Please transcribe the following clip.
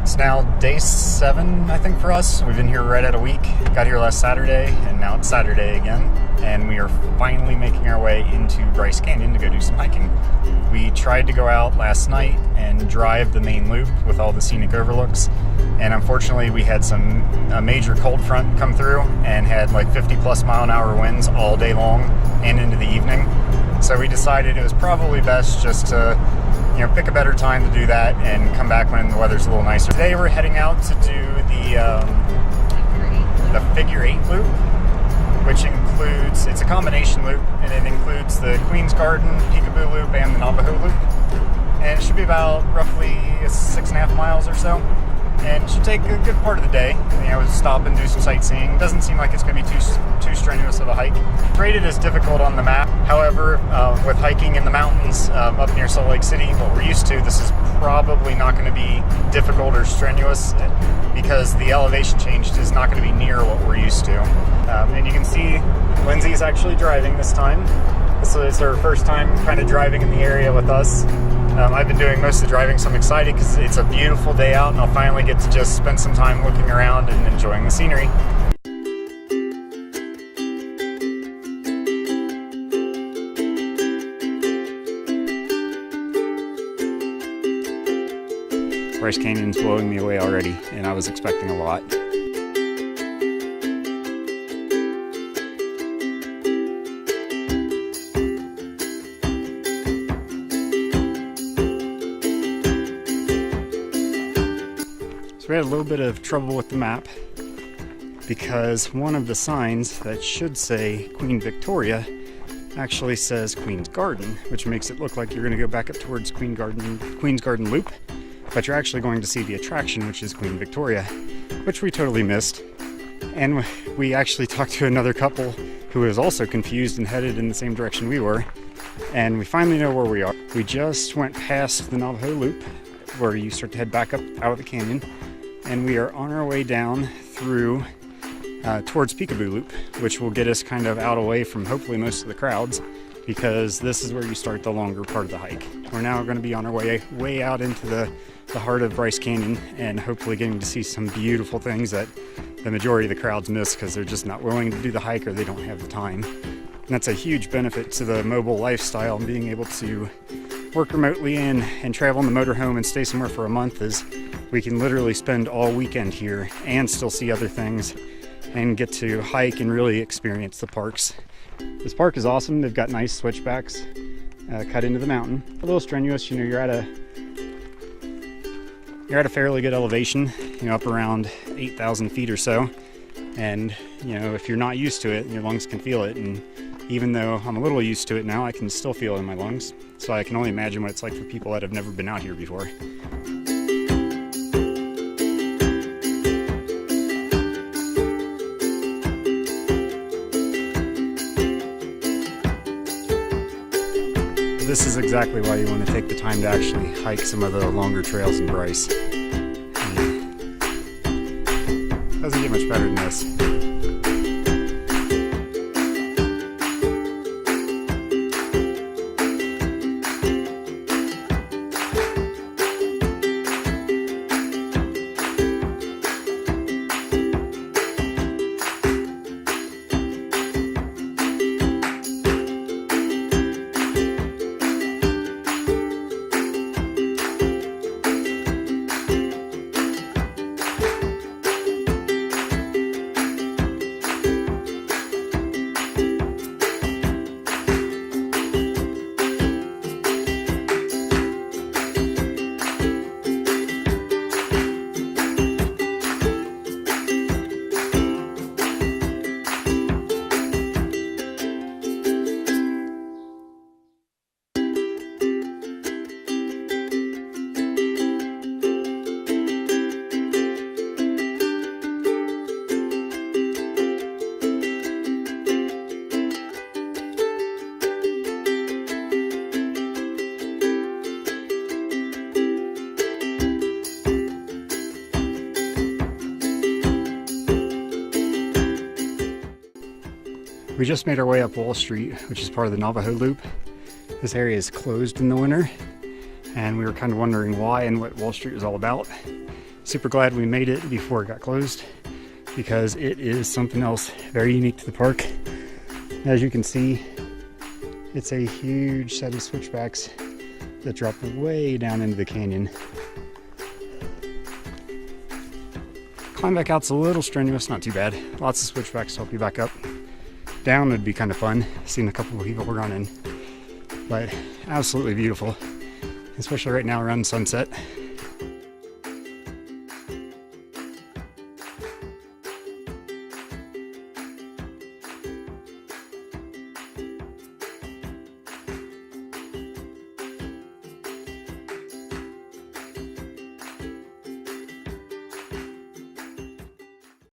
It's now day 7, I think, for us. We've been here right at a week. Got here last Saturday, and now it's Saturday again. And we are finally making our way into Bryce Canyon to go do some hiking. We tried to go out last night and drive the main loop with all the scenic overlooks. And unfortunately, we had a major cold front come through and had like 50+ mile-an-hour winds all day long and into the evening. So we decided it was probably best just to pick a better time to do that and come back when the weather's a little nicer. Today we're heading out to do the figure 8 loop, which includes, it's a combination loop, and it includes the Queen's Garden, Peekaboo Loop, and the Navajo Loop. And it should be about roughly 6.5 miles or so. And it should take a good part of the day. Stop and do some sightseeing. It doesn't seem like it's going to be too strenuous of a hike. Rated as difficult on the map. However, with hiking in the mountains up near Salt Lake City, what we're used to, this is probably not going to be difficult or strenuous because the elevation change is not going to be near what we're used to. And you can see Lindsay's actually driving this time. So it's her first time kind of driving in the area with us. I've been doing most of the driving, so I'm excited because it's a beautiful day out and I'll finally get to just spend some time looking around and enjoying the scenery. Bryce Canyon's blowing me away already, and I was expecting a lot. We had a little bit of trouble with the map because one of the signs that should say Queen Victoria actually says Queen's Garden, which makes it look like you're going to go back up towards Queen's Garden Loop, but you're actually going to see the attraction, which is Queen Victoria, which we totally missed. And we actually talked to another couple who was also confused and headed in the same direction we were, and we finally know where we are. We just went past the Navajo Loop, where you start to head back up out of the canyon. And we are on our way down through towards Peekaboo Loop, which will get us kind of out away from hopefully most of the crowds, because this is where you start the longer part of the hike. We're now going to be on our way out into the heart of Bryce Canyon and hopefully getting to see some beautiful things that the majority of the crowds miss because they're just not willing to do the hike or they don't have the time. And that's a huge benefit to the mobile lifestyle and being able to work remotely and travel in the motorhome and stay somewhere for a month is we can literally spend all weekend here and still see other things and get to hike and really experience the parks. This park is awesome. They've got nice switchbacks cut into the mountain. A little strenuous, you're at a fairly good elevation, up around 8,000 feet or so. And if you're not used to it, your lungs can feel it. And even though I'm a little used to it now, I can still feel it in my lungs. So I can only imagine what it's like for people that have never been out here before. This is exactly why you want to take the time to actually hike some of the longer trails in Bryce. Doesn't get much better than this. We just made our way up Wall Street, which is part of the Navajo Loop. This area is closed in the winter, and we were kind of wondering why and what Wall Street was all about. Super glad we made it before it got closed, because it is something else very unique to the park. As you can see, it's a huge set of switchbacks that drop way down into the canyon. Climb back out's a little strenuous, not too bad. Lots of switchbacks to help you back up. Down would be kind of fun, seeing a couple of people running, but absolutely beautiful, especially right now around sunset.